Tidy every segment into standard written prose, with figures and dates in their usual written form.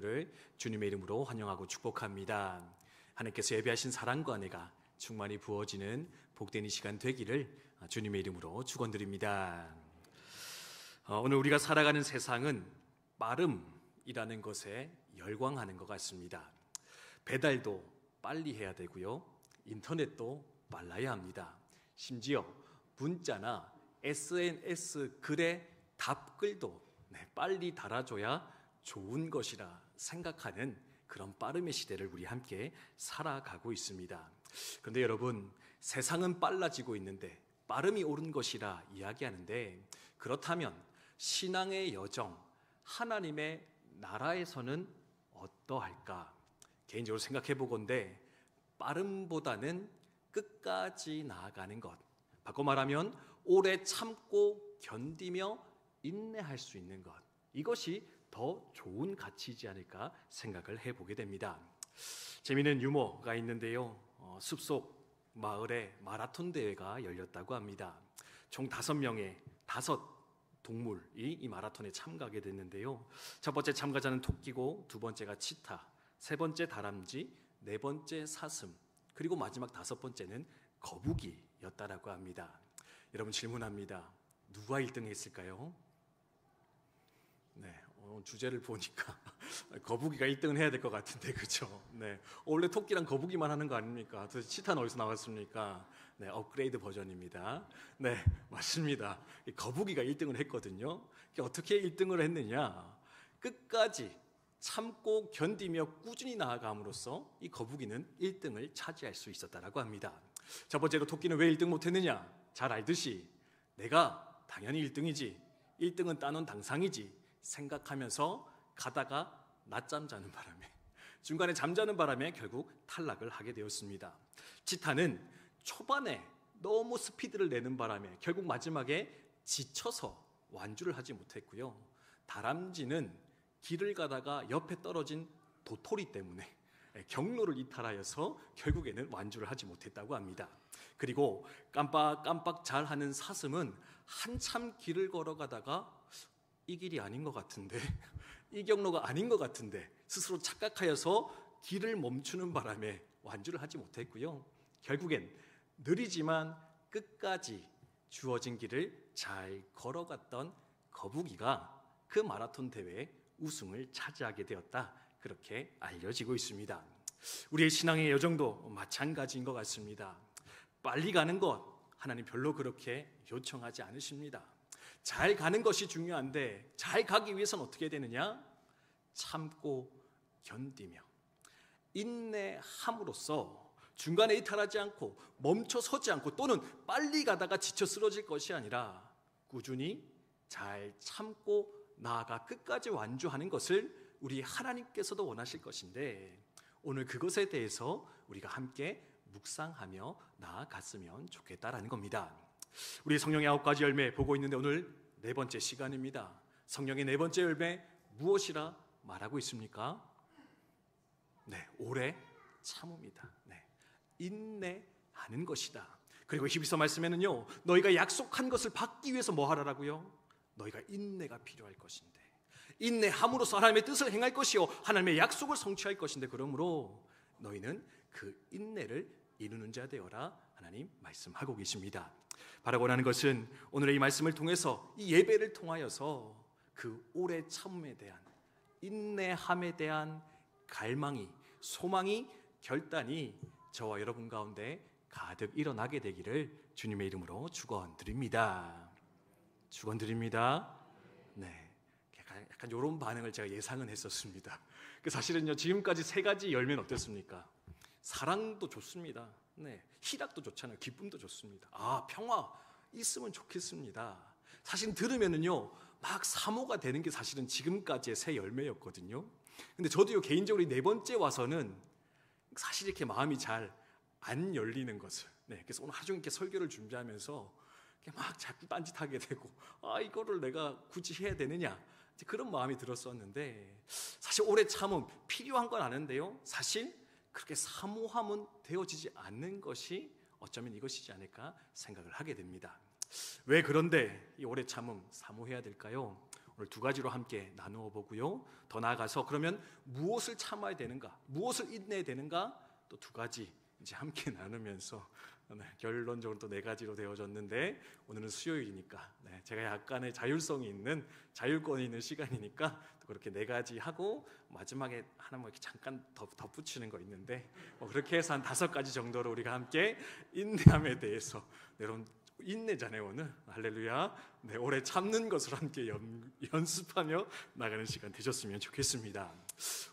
여러분들을 주님의 이름으로 환영하고 축복합니다. 하나님께서 예배하신 사랑과 은혜가 충만히 부어지는 복된 이 시간 되기를 주님의 이름으로 축원드립니다. 오늘 우리가 살아가는 세상은 빠름이라는 것에 열광하는 것 같습니다. 배달도 빨리 해야 되고요, 인터넷도 빨라야 합니다. 심지어 문자나 SNS 글의 답글도 빨리 달아줘야 좋은 것이라 생각하는 그런 빠름의 시대를 우리 함께 살아가고 있습니다. 그런데 여러분, 세상은 빨라지고 있는데 빠름이 옳은 것이라 이야기하는데, 그렇다면 신앙의 여정, 하나님의 나라에서는 어떠할까? 개인적으로 생각해 보건대 빠름보다는 끝까지 나아가는 것, 바꿔 말하면 오래 참고 견디며 인내할 수 있는 것, 이것이 더 좋은 가치이지 않을까 생각을 해보게 됩니다. 재미있는 유머가 있는데요, 숲속 마을에 마라톤 대회가 열렸다고 합니다. 총 5명의 5 동물이 이 마라톤에 참가하게 됐는데요, 첫 번째 참가자는 토끼고, 두 번째가 치타, 세 번째 다람쥐, 네 번째 사슴, 그리고 마지막 5번째는 거북이였다라고 합니다. 여러분, 질문합니다. 누가 1등 했을까요? 주제를 보니까 거북이가 1등을 해야 될 것 같은데, 그렇죠? 원래 토끼랑 거북이만 하는 거 아닙니까? 도대체 치타는 어디서 나왔습니까? 업그레이드 버전입니다. 맞습니다. 거북이가 1등을 했거든요. 어떻게 1등을 했느냐? 끝까지 참고 견디며 꾸준히 나아감으로써 이 거북이는 1등을 차지할 수 있었다라고 합니다. 첫 번째로 토끼는 왜 1등 못했느냐? 잘 알듯이 내가 당연히 1등이지, 1등은 따놓은 당상이지 생각하면서 가다가 낮잠 자는 바람에, 중간에 잠자는 바람에 결국 탈락을 하게 되었습니다. 치타는 초반에 너무 스피드를 내는 바람에 결국 마지막에 지쳐서 완주를 하지 못했고요, 다람쥐는 길을 가다가 옆에 떨어진 도토리 때문에 경로를 이탈하여서 결국에는 완주를 하지 못했다고 합니다. 그리고 깜빡깜빡 잘하는 사슴은 한참 길을 걸어가다가 이 길이 아닌 것 같은데, 이 경로가 아닌 것 같은데 스스로 착각하여서 길을 멈추는 바람에 완주를 하지 못했고요, 결국엔 느리지만 끝까지 주어진 길을 잘 걸어갔던 거북이가 그 마라톤 대회에 우승을 차지하게 되었다, 그렇게 알려지고 있습니다. 우리의 신앙의 여정도 마찬가지인 것 같습니다. 빨리 가는 것 하나님 별로 그렇게 요청하지 않으십니다. 잘 가는 것이 중요한데, 잘 가기 위해서는 어떻게 되느냐? 참고 견디며 인내함으로써 중간에 이탈하지 않고 멈춰 서지 않고, 또는 빨리 가다가 지쳐 쓰러질 것이 아니라 꾸준히 잘 참고 나아가 끝까지 완주하는 것을 우리 하나님께서도 원하실 것인데, 오늘 그것에 대해서 우리가 함께 묵상하며 나아갔으면 좋겠다라는 겁니다. 우리 성령의 9가지 열매 보고 있는데, 오늘 4번째 시간입니다. 성령의 4번째 열매 무엇이라 말하고 있습니까? 오래 참음이다. 인내하는 것이다. 그리고 히브리서 말씀에는요, 너희가 약속한 것을 받기 위해서 뭐 하라라고요? 너희가 인내가 필요할 것인데, 인내함으로써 하나님의 뜻을 행할 것이요 하나님의 약속을 성취할 것인데, 그러므로 너희는 그 인내를 이루는 자 되어라, 하나님 말씀하고 계십니다. 바라고 하는 것은 오늘의 이 말씀을 통해서, 이 예배를 통하여서 그 오래 참음에 대한, 인내함에 대한 갈망이, 소망이, 결단이 저와 여러분 가운데 가득 일어나게 되기를 주님의 이름으로 축원드립니다. 축원드립니다. 약간 이런 반응을 제가 예상은 했었습니다. 사실은요, 지금까지 3가지 열매는 어땠습니까? 사랑도 좋습니다. 희락도 좋잖아요. 기쁨도 좋습니다. 평화 있으면 좋겠습니다. 사실 들으면은요, 막 사모가 되는 게 사실은 지금까지의 새 열매였거든요. 근데 저도요, 개인적으로 이 4번째 와서는 사실 이렇게 마음이 잘 안 열리는 것을, 그래서 오늘 하루 종일 이렇게 설교를 준비하면서 막 자꾸 딴짓하게 되고, 이거를 내가 굳이 해야 되느냐, 그런 마음이 들었었는데, 사실 오래 참음 필요한 건 아는데요, 사실 그렇게 사모함은 되어지지 않는 것이 어쩌면 이것이지 않을까 생각을 하게 됩니다. 왜 그런데 이 오래 참음 사모해야 될까요? 오늘 두 가지로 함께 나누어 보고요. 더 나아가서 그러면 무엇을 참아야 되는가, 무엇을 인내해야 되는가, 또 두 가지 이제 함께 나누면서 결론적으로 또 네 가지로 되어졌는데, 오늘은 수요일이니까 제가 약간의 자율성이 있는, 자율권이 있는 시간이니까 또 그렇게 네 가지 하고 마지막에 하나 뭐 이렇게 잠깐 덧붙이는 거 있는데, 그렇게 해서 한 5가지 정도로 우리가 함께 인내함에 대해서, 여러분 인내잖아요 오늘. 할렐루야. 오래 참는 것을 함께 연습하며 나가는 시간 되셨으면 좋겠습니다.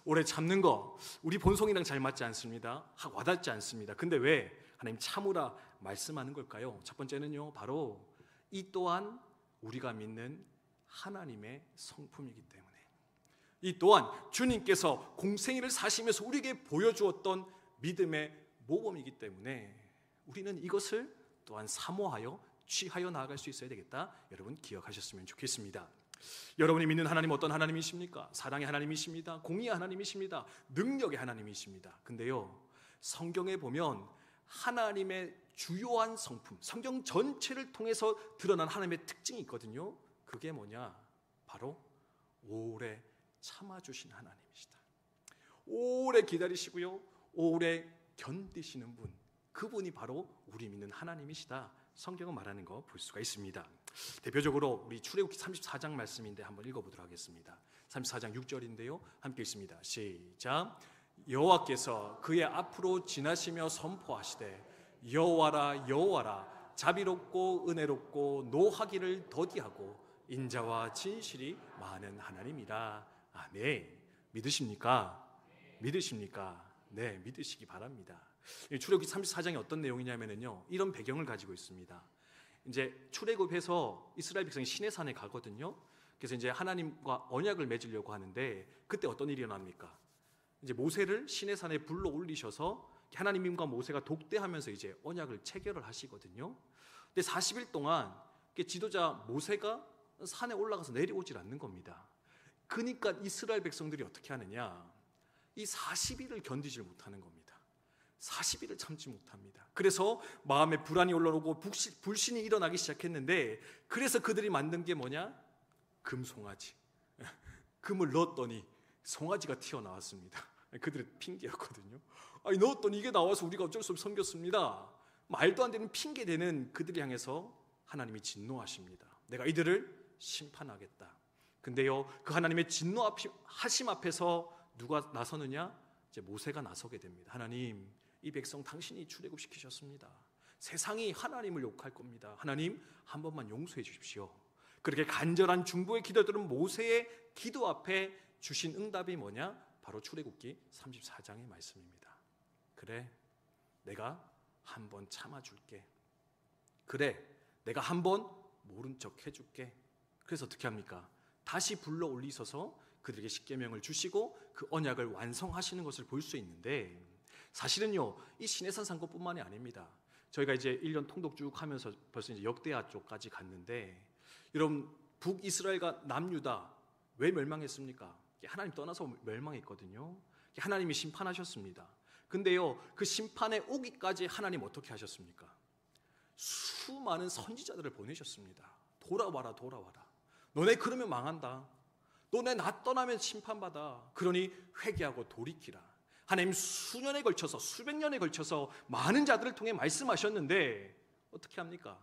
오래 참는 거 우리 본성이랑 잘 맞지 않습니다. 와닿지 않습니다. 근데 왜 하나님 참으라 말씀하는 걸까요? 첫 번째는요, 바로 이 또한 우리가 믿는 하나님의 성품이기 때문에, 이 또한 주님께서 공생애를 사시면서 우리에게 보여주었던 믿음의 모범이기 때문에 우리는 이것을 또한 사모하여 취하여 나아갈 수 있어야 되겠다. 여러분 기억하셨으면 좋겠습니다. 여러분이 믿는 하나님 어떤 하나님이십니까? 사랑의 하나님이십니다. 공의의 하나님이십니다. 능력의 하나님이십니다. 근데요, 성경에 보면 하나님의 주요한 성품, 성경 전체를 통해서 드러난 하나님의 특징이 있거든요. 그게 뭐냐? 바로 오래 참아주신 하나님이시다. 오래 기다리시고요, 오래 견디시는 분, 그분이 바로 우리 믿는 하나님이시다. 성경은 말하는 거 볼 수가 있습니다. 대표적으로 우리 출애굽기 34장 말씀인데 한번 읽어보도록 하겠습니다. 34장 6절인데요, 함께 읽습니다. 시작. 여호와께서 그의 앞으로 지나시며 선포하시되 여호와라 여호와라 자비롭고 은혜롭고 노하기를 더디하고 인자와 진실이 많은 하나님이라. 아멘. 믿으십니까? 믿으십니까? 네, 믿으시기 바랍니다. 출애굽기 34장이 어떤 내용이냐면요, 이런 배경을 가지고 있습니다. 이제 출애굽해서 이스라엘 백성이 시내산에 가거든요. 그래서 이제 하나님과 언약을 맺으려고 하는데, 그때 어떤 일이 일어납니까? 이제 모세를 시내산에 불러 올리셔서 하나님과 모세가 독대하면서 이제 언약을 체결을 하시거든요. 근데 40일 동안 지도자 모세가 산에 올라가서 내려오질 않는 겁니다. 그러니까 이스라엘 백성들이 어떻게 하느냐, 이 40일을 견디질 못하는 겁니다. 40일을 참지 못합니다. 그래서 마음에 불안이 올라오고 불신이 일어나기 시작했는데, 그래서 그들이 만든 게 뭐냐? 금송아지. 금을 넣었더니 송아지가 튀어나왔습니다. 그들의 핑계였거든요. 아니, 넣었더니 이게 나와서 우리가 어쩔 수 없이 섬겼습니다. 말도 안 되는 핑계대는 그들을 향해서 하나님이 진노하십니다. 내가 이들을 심판하겠다. 근데요, 그 하나님의 진노하심 앞에서 누가 나서느냐? 이제 모세가 나서게 됩니다. 하나님, 이 백성 당신이 출애굽시키셨습니다. 세상이 하나님을 욕할 겁니다. 하나님, 한 번만 용서해 주십시오. 그렇게 간절한 중보의 기도들은 모세의 기도 앞에 주신 응답이 뭐냐? 바로 출애굽기 34장의 말씀입니다. 그래, 내가 한 번 참아줄게. 그래, 내가 한 번 모른 척 해줄게. 그래서 어떻게 합니까? 다시 불러 올리셔서 그들에게 십계명을 주시고 그 언약을 완성하시는 것을 볼 수 있는데, 사실은요, 이 시내산 상고뿐만이 아닙니다. 저희가 이제 1년 통독 쭉 하면서 벌써 이제 역대하 쪽까지 갔는데, 여러분 북이스라엘과 남유다 왜 멸망했습니까? 하나님 떠나서 멸망했거든요. 하나님이 심판하셨습니다. 근데요, 그 심판에 오기까지 하나님 어떻게 하셨습니까? 수많은 선지자들을 보내셨습니다. 돌아와라, 돌아와라. 너네 그러면 망한다. 너네 나 떠나면 심판받아. 그러니 회개하고 돌이키라. 하나님 수년에 걸쳐서, 수백 년에 걸쳐서 많은 자들을 통해 말씀하셨는데 어떻게 합니까?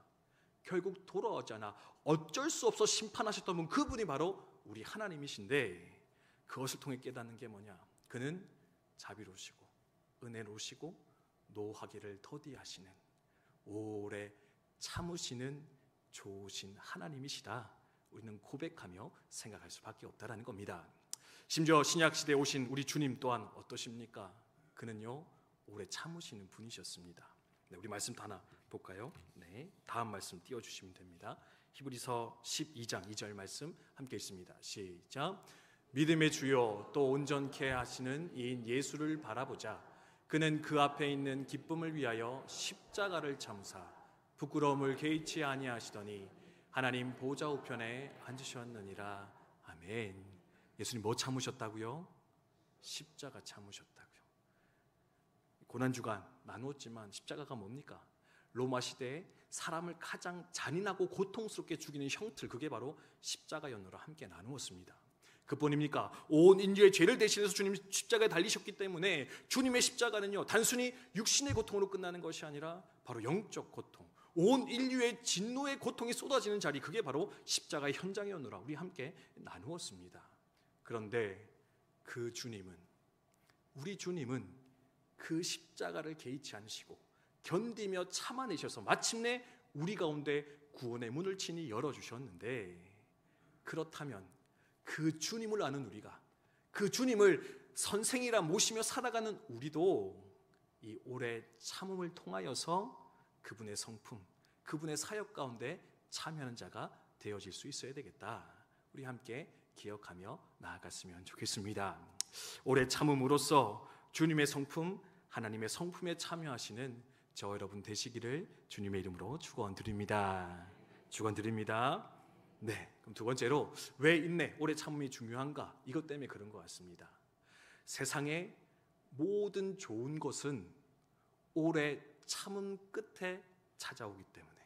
결국 돌아오잖아. 어쩔 수 없어 심판하셨던 분, 그분이 바로 우리 하나님이신데, 그것을 통해 깨닫는 게 뭐냐? 그는 자비로우시고 은혜로우시고 노하기를 더디하시는, 오래 참으시는 좋으신 하나님이시다. 우리는 고백하며 생각할 수밖에 없다라는 겁니다. 심지어 신약시대에 오신 우리 주님 또한 어떠십니까? 그는요, 오래 참으시는 분이셨습니다. 네, 우리 말씀도 하나 볼까요? 네, 다음 말씀 띄워주시면 됩니다. 히브리서 12장 2절 말씀 함께 있습니다. 시작. 믿음의 주요 또 온전케 하시는 이인 예수를 바라보자. 그는 그 앞에 있는 기쁨을 위하여 십자가를 참으사 부끄러움을 개의치 아니하시더니 하나님 보좌 우편에 앉으셨느니라. 아멘. 예수님 뭐 참으셨다고요? 십자가 참으셨다고요. 고난주간 나누었지만 십자가가 뭡니까? 로마 시대에 사람을 가장 잔인하고 고통스럽게 죽이는 형틀, 그게 바로 십자가 연으로 함께 나누었습니다. 그뿐입니까? 온 인류의 죄를 대신해서 주님이 십자가에 달리셨기 때문에 주님의 십자가는요, 단순히 육신의 고통으로 끝나는 것이 아니라 바로 영적 고통, 온 인류의 진노의 고통이 쏟아지는 자리, 그게 바로 십자가의 현장이었노라 우리 함께 나누었습니다. 그런데 그 주님은, 우리 주님은 그 십자가를 개의치 않으시고 견디며 참아내셔서 마침내 우리 가운데 구원의 문을 친히 열어주셨는데, 그렇다면 그 주님을 아는 우리가, 그 주님을 선생이라 모시며 살아가는 우리도 이 오래 참음을 통하여서 그분의 성품, 그분의 사역 가운데 참여하는 자가 되어질 수 있어야 되겠다. 우리 함께 기억하며 나아갔으면 좋겠습니다. 오래 참음으로써 주님의 성품, 하나님의 성품에 참여하시는 저 여러분 되시기를 주님의 이름으로 축원드립니다. 축원드립니다. 네, 그럼 두 번째로 왜 인내, 오래 참음이 중요한가? 이것 때문에 그런 것 같습니다. 세상의 모든 좋은 것은 오래 참음 끝에 찾아오기 때문에,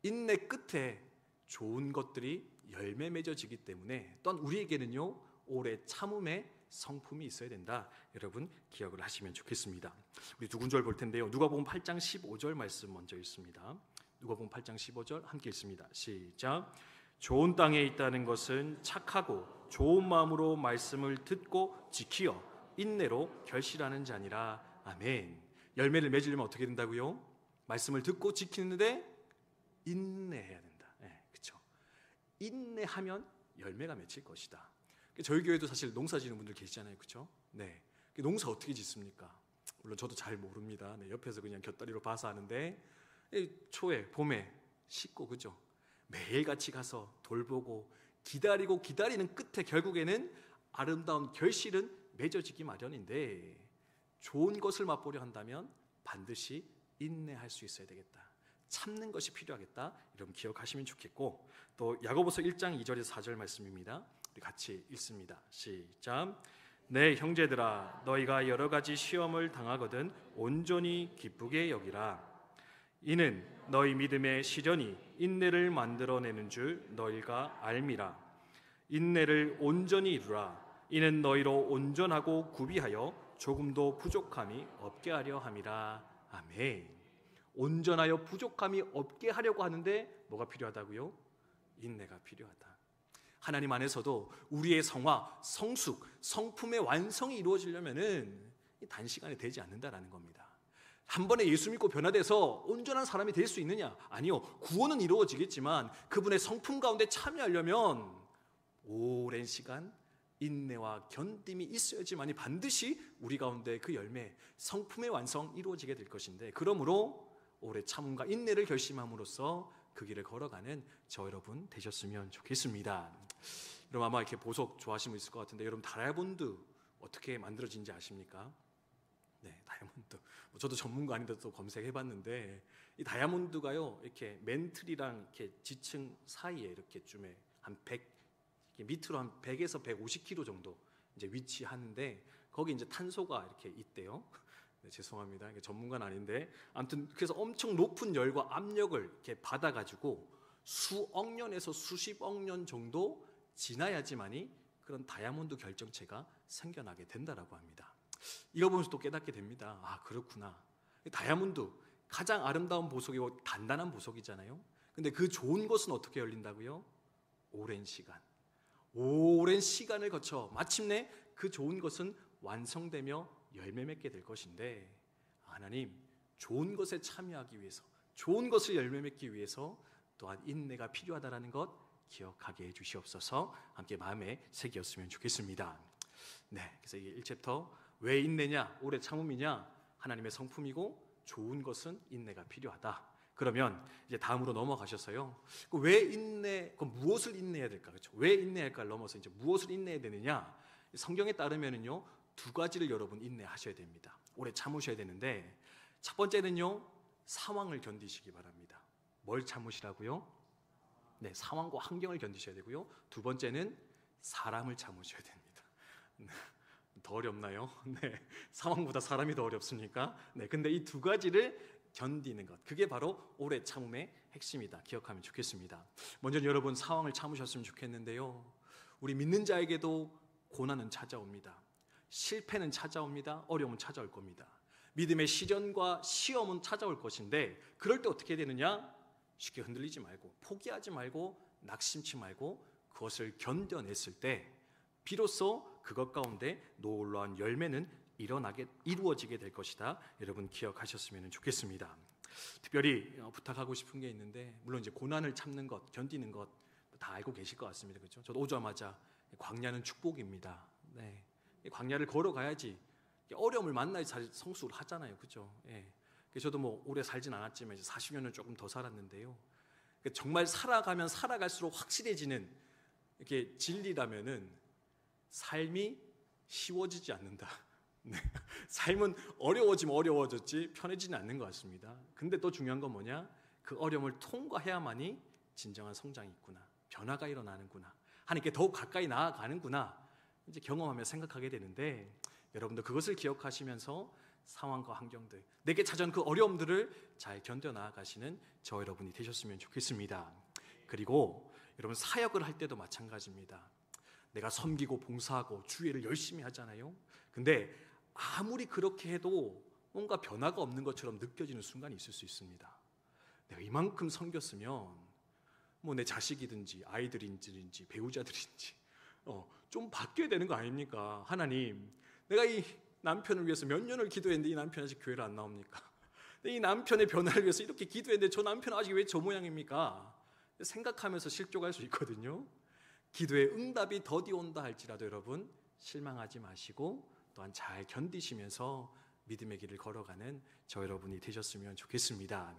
인내 끝에 좋은 것들이 열매 맺어지기 때문에 또한 우리에게는요, 오래 참음의 성품이 있어야 된다. 여러분 기억을 하시면 좋겠습니다. 우리 두 군절 볼 텐데요. 누가복음 8장 15절 말씀 먼저 읽습니다. 누가복음 8장 15절 함께 읽습니다. 시작. 좋은 땅에 있다는 것은 착하고 좋은 마음으로 말씀을 듣고 지키어 인내로 결실하는 자니라. 아멘. 열매를 맺으려면 어떻게 된다고요? 말씀을 듣고 지키는데 인내해야 된다. 네, 그렇죠. 인내하면 열매가 맺힐 것이다. 저희 교회도 사실 농사 지는 분들 계시잖아요, 그렇죠? 네. 농사 어떻게 짓습니까? 물론 저도 잘 모릅니다. 네, 옆에서 그냥 곁다리로 봐서 하는데, 초에 봄에 씻고, 그죠? 매일같이 가서 돌보고 기다리고 기다리는 끝에 결국에는 아름다운 결실은 맺어지기 마련인데, 좋은 것을 맛보려 한다면 반드시 인내할 수 있어야 되겠다. 참는 것이 필요하겠다. 여러분 기억하시면 좋겠고, 또 야고보서 1장 2절에서 4절 말씀입니다. 우리 같이 읽습니다. 시작. 내 형제들아, 너희가 여러 가지 시험을 당하거든 온전히 기쁘게 여기라. 이는 너희 믿음의 시련이 인내를 만들어내는 줄 너희가 알미라. 인내를 온전히 이루라. 이는 너희로 온전하고 구비하여 조금도 부족함이 없게 하려 함이라. 아멘. 온전하여 부족함이 없게 하려고 하는데 뭐가 필요하다고요? 인내가 필요하다. 하나님 안에서도 우리의 성화, 성숙, 성품의 완성이 이루어지려면은 단시간에 되지 않는다라는 겁니다. 한 번에 예수 믿고 변화돼서 온전한 사람이 될 수 있느냐? 아니요. 구원은 이루어지겠지만 그분의 성품 가운데 참여하려면 오랜 시간 인내와 견딤이 있어야지만이 반드시 우리 가운데 그 열매, 성품의 완성 이루어지게 될 것인데, 그러므로 오래 참음과 인내를 결심함으로써 그 길을 걸어가는 저 여러분 되셨으면 좋겠습니다. 여러분 아마 이렇게 보석 좋아하시는 분 있을 것 같은데, 여러분 다이아몬드 어떻게 만들어진지 아십니까? 네, 다이아몬드. 저도 전문가 아닌데 또 검색해봤는데, 이 다이아몬드가요, 이렇게 맨틀이랑 이렇게 지층 사이에 이렇게 쯤에 한 100, 밑으로 한 100에서 150km 정도 이제 위치하는데, 거기 이제 탄소가 이렇게 있대요. 네, 죄송합니다. 이게 전문가는 아닌데, 아무튼 그래서 엄청 높은 열과 압력을 이렇게 받아가지고 수억 년에서 수십억 년 정도 지나야지만이 그런 다이아몬드 결정체가 생겨나게 된다라고 합니다. 이거 보면서 또 깨닫게 됩니다. 아, 그렇구나. 다이아몬드 가장 아름다운 보석이고 단단한 보석이잖아요. 근데 그 좋은 것은 어떻게 열린다고요? 오랜 시간을 거쳐 마침내 그 좋은 것은 완성되며 열매 맺게 될 것인데, 하나님 좋은 것에 참여하기 위해서, 좋은 것을 열매 맺기 위해서 또한 인내가 필요하다는 것 기억하게 해주시옵소서. 함께 마음에 새겼으면 좋겠습니다. 네, 그래서 이 1챕터 왜 인내냐, 오래 참음이냐, 하나님의 성품이고 좋은 것은 인내가 필요하다. 그러면 이제 다음으로 넘어가셔서요, 왜 인내, 무엇을 인내해야 될까, 그렇죠? 왜 인내할까를 넘어서 이제 무엇을 인내해야 되느냐, 성경에 따르면은요, 두 가지를 여러분 인내하셔야 됩니다. 오래 참으셔야 되는데, 첫 번째는요, 상황을 견디시기 바랍니다. 뭘 참으시라고요? 네, 상황과 환경을 견디셔야 되고요. 두 번째는 사람을 참으셔야 됩니다. 더 어렵나요? 네, 상황보다 사람이 더 어렵습니까? 네, 근데 이 두 가지를 견디는 것, 그게 바로 오래 참음의 핵심이다. 기억하면 좋겠습니다. 먼저 여러분 상황을 참으셨으면 좋겠는데요, 우리 믿는 자에게도 고난은 찾아옵니다. 실패는 찾아옵니다. 어려움은 찾아올 겁니다. 믿음의 시련과 시험은 찾아올 것인데, 그럴 때 어떻게 되느냐? 쉽게 흔들리지 말고, 포기하지 말고, 낙심치 말고 그것을 견뎌냈을 때 비로소 그것 가운데 놀라운 열매는 이루어지게 될 것이다. 여러분 기억하셨으면 좋겠습니다. 특별히 부탁하고 싶은 게 있는데, 물론 이제 고난을 참는 것, 견디는 것 다 알고 계실 것 같습니다. 그렇죠? 저도 오자마자 광야는 축복입니다. 네. 광야를 걸어가야지 어려움을 만나야 성숙을 하잖아요. 그렇죠? 예. 저도 뭐 오래 살진 않았지만 40년을 조금 더 살았는데요, 정말 살아가면 살아갈수록 확실해지는 이렇게 진리라면은 삶이 쉬워지지 않는다. 네. 삶은 어려워지면 어려워졌지 편해지는 않는 것 같습니다. 근데 또 중요한 건 뭐냐? 그 어려움을 통과해야만이 진정한 성장이 있구나, 변화가 일어나는구나, 하나님께 더욱 가까이 나아가는구나, 이제 경험하며 생각하게 되는데, 여러분도 그것을 기억하시면서 상황과 환경들, 내게 찾아온 그 어려움들을 잘 견뎌 나아가시는 저 여러분이 되셨으면 좋겠습니다. 그리고 여러분 사역을 할 때도 마찬가지입니다. 내가 섬기고 봉사하고 주일을 열심히 하잖아요. 근데 아무리 그렇게 해도 뭔가 변화가 없는 것처럼 느껴지는 순간이 있을 수 있습니다. 내가 이만큼 섬겼으면 뭐 내 자식이든지 아이들인지 배우자들인지 좀 바뀌어야 되는 거 아닙니까? 하나님, 내가 이 남편을 위해서 몇 년을 기도했는데 이 남편이 아직 교회를 안 나옵니까? 이 남편의 변화를 위해서 이렇게 기도했는데 저 남편은 아직 왜 저 모양입니까? 생각하면서 실족할 수 있거든요. 기도의 응답이 더디 온다 할지라도 여러분 실망하지 마시고 또한 잘 견디시면서 믿음의 길을 걸어가는 저 여러분이 되셨으면 좋겠습니다.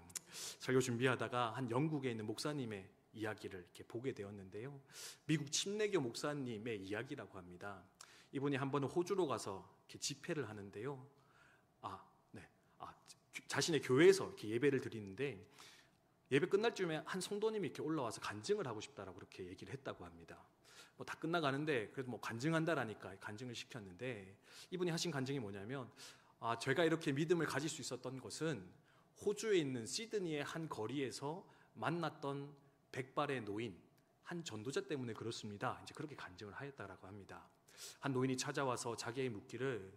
설교 준비하다가 한 영국에 있는 목사님의 이야기를 이렇게 보게 되었는데요, 미국 침례교 목사님의 이야기라고 합니다. 이분이 한 번은 호주로 가서 이렇게 집회를 하는데요, 자신의 교회에서 이렇게 예배를 드리는데, 예배 끝날 쯤에 한 성도님이 이렇게 올라와서 간증을 하고 싶다라고 그렇게 얘기를 했다고 합니다. 뭐 다 끝나가는데 그래도 뭐 간증한다라니까 간증을 시켰는데, 이분이 하신 간증이 뭐냐면, 제가 이렇게 믿음을 가질 수 있었던 것은 호주에 있는 시드니의 한 거리에서 만났던 백발의 노인 한 전도자 때문에 그렇습니다. 이제 그렇게 간증을 하였다라고 합니다. 한 노인이 찾아와서 자기에게 묻기를,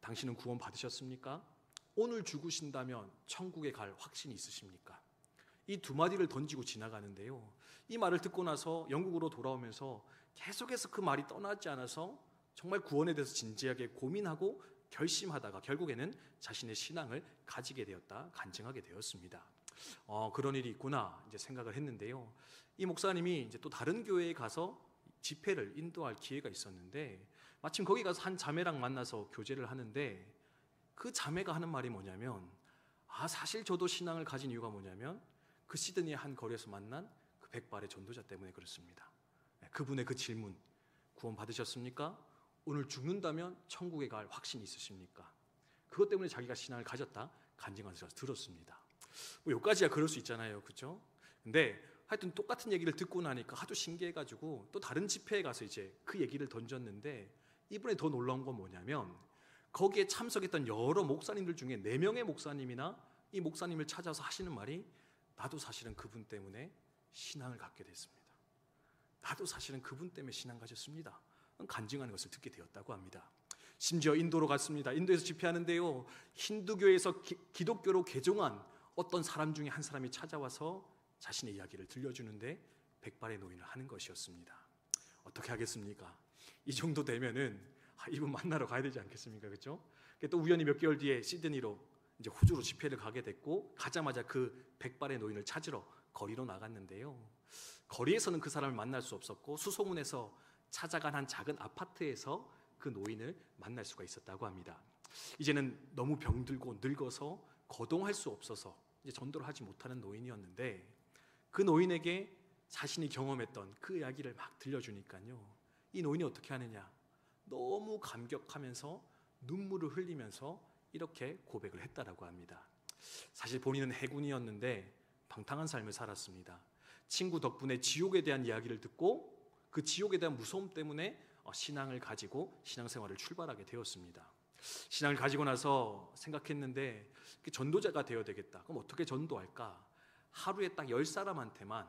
당신은 구원 받으셨습니까? 오늘 죽으신다면 천국에 갈 확신이 있으십니까? 이 두 마디를 던지고 지나가는데요, 이 말을 듣고 나서 영국으로 돌아오면서 계속해서 그 말이 떠나지 않아서 정말 구원에 대해서 진지하게 고민하고 결심하다가 결국에는 자신의 신앙을 가지게 되었다, 간증하게 되었습니다. 그런 일이 있구나 이제 생각을 했는데요, 이 목사님이 이제 또 다른 교회에 가서 집회를 인도할 기회가 있었는데, 마침 거기 가서 한 자매랑 만나서 교제를 하는데, 그 자매가 하는 말이 뭐냐면, 사실 저도 신앙을 가진 이유가 뭐냐면 그 시드니의 한 거리에서 만난 그 백발의 전도자 때문에 그렇습니다. 그분의 그 질문, 구원 받으셨습니까? 오늘 죽는다면 천국에 갈 확신이 있으십니까? 그것 때문에 자기가 신앙을 가졌다 간증하면서 들었습니다. 뭐 여기까지야 그럴 수 있잖아요, 그렇죠? 근데 하여튼 똑같은 얘기를 듣고 나니까 하도 신기해가지고 또 다른 집회에 가서 이제 그 얘기를 던졌는데, 이번에 더 놀라운 건 뭐냐면, 거기에 참석했던 여러 목사님들 중에 4명의 목사님이나 이 목사님을 찾아서 하시는 말이, 나도 사실은 그분 때문에 신앙을 갖게 됐습니다. 나도 사실은 그분 때문에 신앙 가졌습니다. 간증하는 것을 듣게 되었다고 합니다. 심지어 인도로 갔습니다. 인도에서 집회하는데요, 힌두교에서 기독교로 개종한 어떤 사람 중에 한 사람이 찾아와서 자신의 이야기를 들려주는데 백발의 노인을 하는 것이었습니다. 어떻게 하겠습니까? 이 정도 되면은 이분 만나러 가야 되지 않겠습니까? 그렇죠? 또 우연히 몇 개월 뒤에 시드니로 이제 호주로 집회를 가게 됐고, 가자마자 그 백발의 노인을 찾으러 거리로 나갔는데요, 거리에서는 그 사람을 만날 수 없었고 수소문해서 찾아간 한 작은 아파트에서 그 노인을 만날 수가 있었다고 합니다. 이제는 너무 병들고 늙어서 거동할 수 없어서 이제 전도를 하지 못하는 노인이었는데, 그 노인에게 자신이 경험했던 그 이야기를 막 들려주니까요, 이 노인이 어떻게 하느냐, 너무 감격하면서 눈물을 흘리면서 이렇게 고백을 했다라고 합니다. 사실 본인은 해군이었는데 방탕한 삶을 살았습니다. 친구 덕분에 지옥에 대한 이야기를 듣고 그 지옥에 대한 무서움 때문에 신앙을 가지고 신앙생활을 출발하게 되었습니다. 신앙을 가지고 나서 생각했는데 전도자가 되어야 되겠다. 그럼 어떻게 전도할까? 하루에 딱 10사람한테만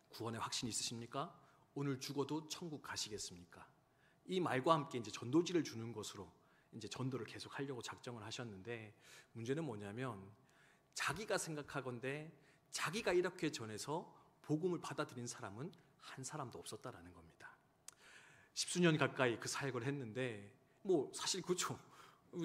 구원의 확신이 있으십니까? 오늘 죽어도 천국 가시겠습니까? 이 말과 함께 이제 전도지를 주는 것으로 이제 전도를 계속 하려고 작정을 하셨는데, 문제는 뭐냐면 자기가 생각하건대 자기가 이렇게 전해서 복음을 받아들인 사람은 한 사람도 없었다라는 겁니다. 10수년 가까이 그 사역을 했는데 뭐 사실 그렇죠.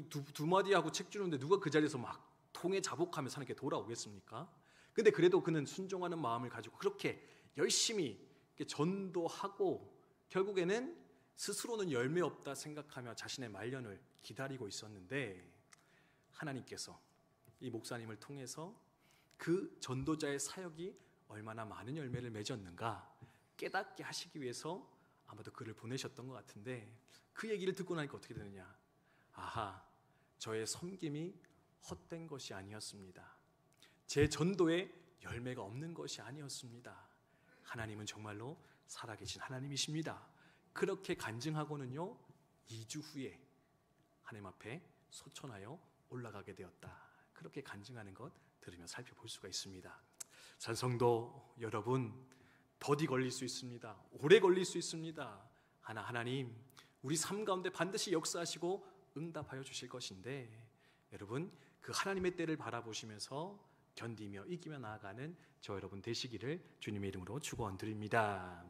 두 마디 하고 책 주는데 누가 그 자리에서 막 통에 자복하며 사는 게 돌아오겠습니까? 근데 그래도 그는 순종하는 마음을 가지고 그렇게 열심히 전도하고 결국에는 스스로는 열매 없다 생각하며 자신의 말년을 기다리고 있었는데, 하나님께서 이 목사님을 통해서 그 전도자의 사역이 얼마나 많은 열매를 맺었는가 깨닫게 하시기 위해서 아마도 그를 보내셨던 것 같은데, 그 얘기를 듣고 나니까 어떻게 되느냐, 아하, 저의 섬김이 헛된 것이 아니었습니다. 제 전도에 열매가 없는 것이 아니었습니다. 하나님은 정말로 살아계신 하나님이십니다. 그렇게 간증하고는요 2주 후에 하나님 앞에 소천하여 올라가게 되었다. 그렇게 간증하는 것 들으며 살펴볼 수가 있습니다. 산성도 여러분, 더디 걸릴 수 있습니다. 오래 걸릴 수 있습니다. 하나님 우리 삶 가운데 반드시 역사하시고 응답하여 주실 것인데, 여러분 그 하나님의 때를 바라보시면서 견디며 이기며 나아가는 저 여러분 되시기를 주님의 이름으로 축원드립니다.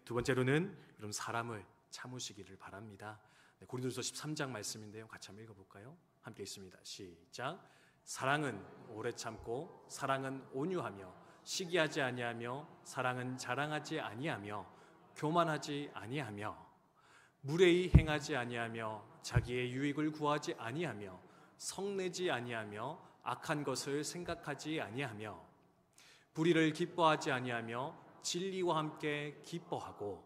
두 번째로는 여러분 사람을 참으시기를 바랍니다. 고린도서 13장 말씀인데요, 같이 한번 읽어볼까요? 함께 있습니다. 시작. 사랑은 오래 참고 사랑은 온유하며 시기하지 아니하며 사랑은 자랑하지 아니하며 교만하지 아니하며 무례히 행하지 아니하며 자기의 유익을 구하지 아니하며 성내지 아니하며 악한 것을 생각하지 아니하며 불의를 기뻐하지 아니하며 진리와 함께 기뻐하고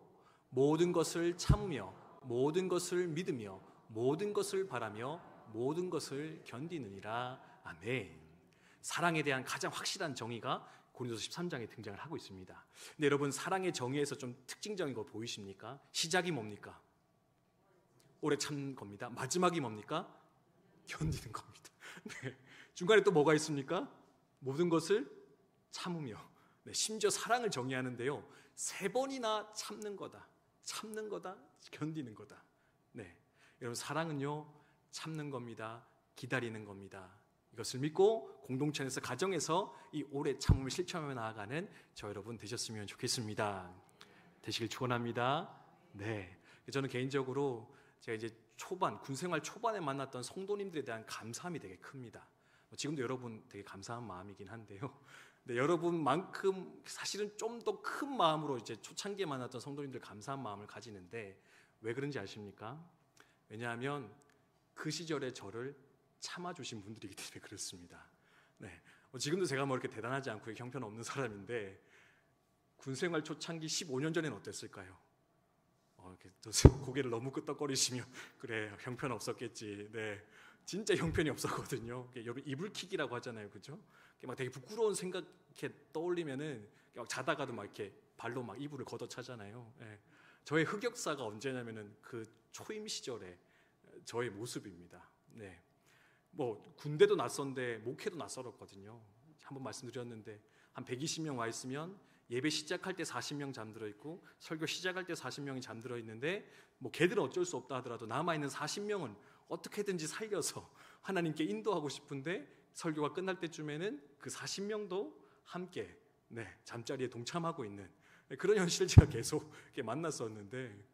모든 것을 참으며 모든 것을 믿으며 모든 것을 바라며 모든 것을 견디느니라. 아멘. 사랑에 대한 가장 확실한 정의가 고린도서 13장에 등장을 하고 있습니다. 근데 여러분 사랑의 정의에서 좀 특징적인 거 보이십니까? 시작이 뭡니까? 오래 참는 겁니다. 마지막이 뭡니까? 견디는 겁니다. 네. 중간에 또 뭐가 있습니까? 모든 것을 참으며. 네, 심지어 사랑을 정의하는데요 3번이나 참는 거다, 참는 거다, 견디는 거다. 네, 여러분 사랑은요 참는 겁니다. 기다리는 겁니다. 이것을 믿고 공동체 안에서 가정에서 이 오래 참음을 실천하며 나아가는 저 여러분 되셨으면 좋겠습니다. 되시길 축원합니다. 네, 저는 개인적으로 제가 이제 군생활 초반에 만났던 성도님들에 대한 감사함이 되게 큽니다. 지금도 여러분 되게 감사한 마음이긴 한데요. 근데 여러분만큼 사실은 좀 더 큰 마음으로 이제 초창기에 만났던 성도님들 감사한 마음을 가지는데, 왜 그런지 아십니까? 왜냐하면 그 시절에 저를 참아주신 분들이기 때문에 그렇습니다. 네, 지금도 제가 뭐 이렇게 대단하지 않고 형편없는 사람인데 군생활 초창기 15년 전에는 어땠을까요? 이렇게 고개를 너무 끄덕거리시며 그래 형편 없었겠지. 네, 진짜 형편이 없었거든요. 여러분 이불킥이라고 하잖아요, 그죠? 막 되게 부끄러운 생각 이렇게 떠올리면은 막 자다가도 막 이렇게 발로 막 이불을 걷어차잖아요. 네. 저의 흑역사가 언제냐면은 그 초임 시절에 저의 모습입니다. 네, 뭐 군대도 낯선데 목회도 낯설었거든요. 한번 말씀드렸는데 한 120명 와 있으면 예배 시작할 때 40명 잠들어 있고 설교 시작할 때 40명이 잠들어 있는데 뭐 걔들은 어쩔 수 없다 하더라도 남아있는 40명은 어떻게든지 살려서 하나님께 인도하고 싶은데 설교가 끝날 때쯤에는 그 40명도 함께 잠자리에 동참하고 있는 그런 현실을 제가 계속 이렇게 만났었는데,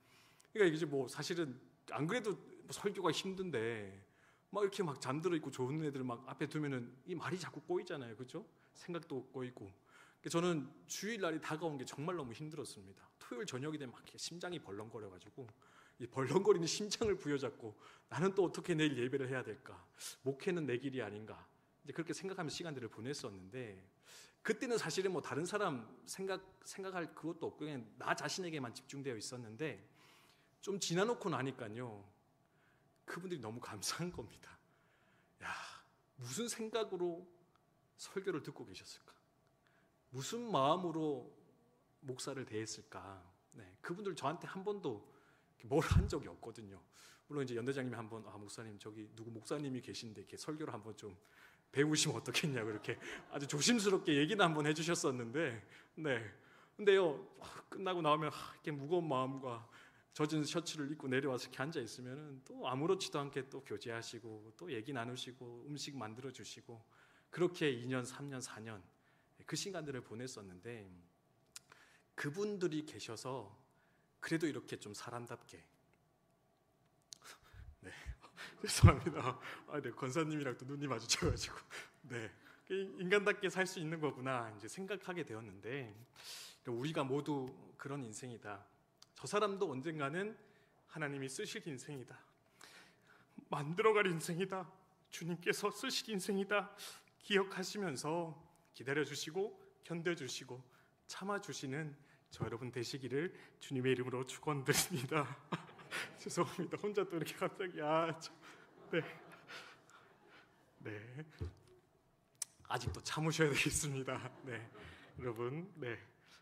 그러니까 이제 뭐 사실은 안 그래도 설교가 힘든데 막 이렇게 막 잠들어 있고 좋은 애들 막 앞에 두면은 이 말이 자꾸 꼬이잖아요, 그렇죠? 생각도 꼬이고. 저는 주일날이 다가온 게 정말 너무 힘들었습니다. 토요일 저녁이 되면 막 심장이 벌렁거려가지고 이 벌렁거리는 심장을 부여잡고 나는 또 어떻게 내일 예배를 해야 될까? 목회는 내 길이 아닌가? 이제 그렇게 생각하면서 시간들을 보냈었는데, 그때는 사실은 뭐 다른 사람 생각할 그것도 없고 그냥 나 자신에게만 집중되어 있었는데, 좀 지나놓고 나니까요 그분들이 너무 감사한 겁니다. 야, 무슨 생각으로 설교를 듣고 계셨을까? 무슨 마음으로 목사를 대했을까? 네, 그분들 저한테 한 번도 뭘 한 적이 없거든요. 물론 이제 연대장님이 한번 목사님 저기 누구 목사님이 계신데 이렇게 설교를 한번 좀 배우시면 어떻겠냐고 이렇게 아주 조심스럽게 얘기는 한번 해주셨었는데, 네. 근데요 끝나고 나오면 이렇게 무거운 마음과 젖은 셔츠를 입고 내려와서 이렇게 앉아 있으면은 또 아무렇지도 않게 또 교제하시고 또 얘기 나누시고 음식 만들어 주시고 그렇게 2년, 3년, 4년 그 시간들을 보냈었는데 그분들이 계셔서 그래도 이렇게 좀 사람답게 네 죄송합니다. 네 권사님이랑 또 눈이 마주쳐가지고 네 인간답게 살 수 있는 거구나 이제 생각하게 되었는데 우리가 모두 그런 인생이다. 저 사람도 언젠가는 하나님이 쓰실 인생이다. 만들어갈 인생이다. 주님께서 쓰실 인생이다. 기억하시면서 기다려주시고 견뎌주시고 참아주시는 저 여러분 되시기를 주님의 이름으로 축원드립니다. 죄송합니다. 혼자 또 이렇게 갑자기 네. 아직도 참으셔야 되겠습니다. 네, 여러분, 네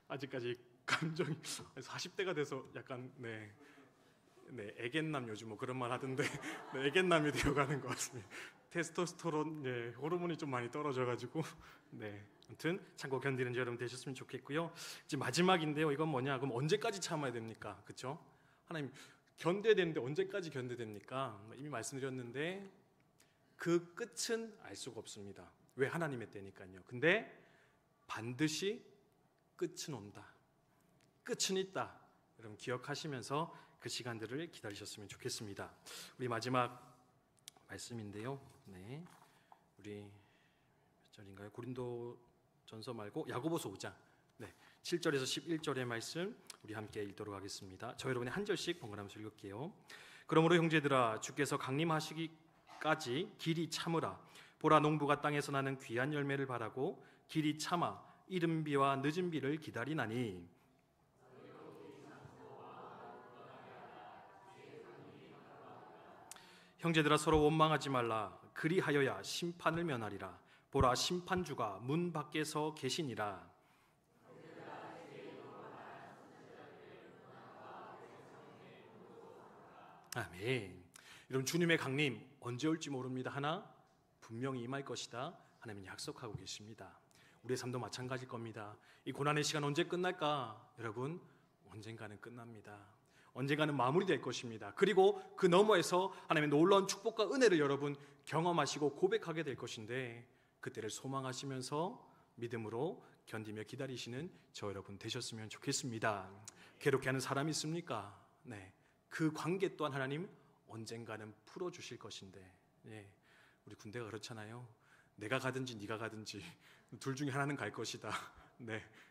아직까지 감정이 40대가 돼서 약간 애견남 요즘 뭐 그런 말 하던데 애견남이 되어가는 것 같습니다. 테스토스테론 호르몬이 좀 많이 떨어져가지고 아무튼 참고 견디는 여러분 되셨으면 좋겠고요. 이제 마지막인데요. 이건 뭐냐? 그럼 언제까지 참아야 됩니까? 그렇죠? 하나님 견뎌야 되는데 언제까지 견뎌야 됩니까? 이미 말씀드렸는데 그 끝은 알 수가 없습니다. 왜? 하나님의 때니까요. 근데 반드시 끝은 온다. 끝은 있다. 여러분 기억하시면서 그 시간들을 기다리셨으면 좋겠습니다. 우리 마지막 말씀인데요. 네, 우리 몇 절인가요? 고린도전서 말고 야고보서 5장 7절에서 11절의 말씀 우리 함께 읽도록 하겠습니다. 저 여러분이 한 절씩 번갈아가면서 읽을게요. 그러므로 형제들아 주께서 강림하시기까지 길이 참으라. 보라 농부가 땅에서 나는 귀한 열매를 바라고 길이 참아 이른 비와 늦은 비를 기다리나니 형제들아 서로 원망하지 말라. 그리하여야 심판을 면하리라. 보라 심판주가 문 밖에서 계시니라. 아멘. 여러분 주님의 강림 언제 올지 모릅니다. 하나 분명히 임할 것이다. 하나님은 약속하고 계십니다. 우리의 삶도 마찬가지일 겁니다. 이 고난의 시간 언제 끝날까? 여러분 언젠가는 끝납니다. 언젠가는 마무리될 것입니다. 그리고 그 너머에서 하나님의 놀라운 축복과 은혜를 여러분 경험하시고 고백하게 될 것인데 그때를 소망하시면서 믿음으로 견디며 기다리시는 저 여러분 되셨으면 좋겠습니다. 괴롭게 하는 사람이 있습니까? 네, 그 관계 또한 하나님 언젠가는 풀어주실 것인데 우리 군대가 그렇잖아요. 내가 가든지 네가 가든지 둘 중에 하나는 갈 것이다.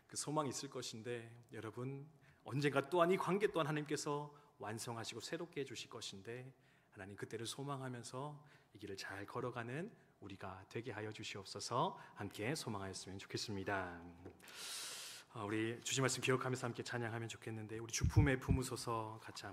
그 소망이 있을 것인데 여러분 언젠가 또한 이 관계 또한 하나님께서 완성하시고 새롭게 해주실 것인데 하나님 그때를 소망하면서 이 길을 잘 걸어가는 우리가 되게 하여 주시옵소서. 함께 소망하였으면 좋겠습니다. 우리 주신 말씀 기억하면서 함께 찬양하면 좋겠는데 우리 주품에 품으소서 같이 한번